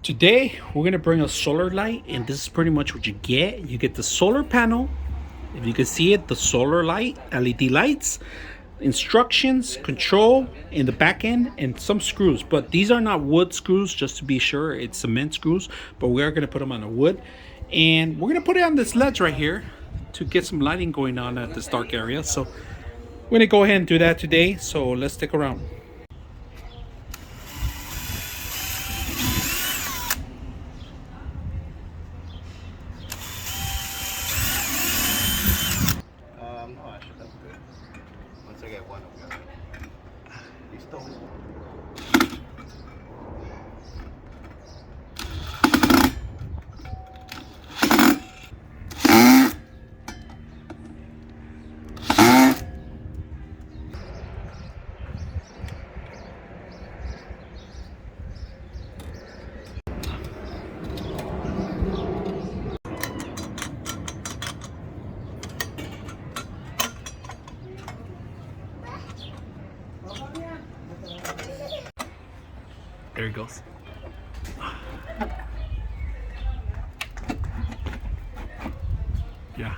Today we're gonna bring a solar light, and this is pretty much what you get. You get the solar panel, if you can see it, the solar light, LED lights, instructions, control in the back end, and some screws. But these are not wood screws, just to be sure. It's cement screws, but we are gonna put them on the wood, and we're gonna put it on this ledge right here to get some lighting going on at this dark area. So we're gonna go ahead and do that today. So let's stick around. No, actually, that's good. Once I get one of them. Listo. There he goes. Yeah.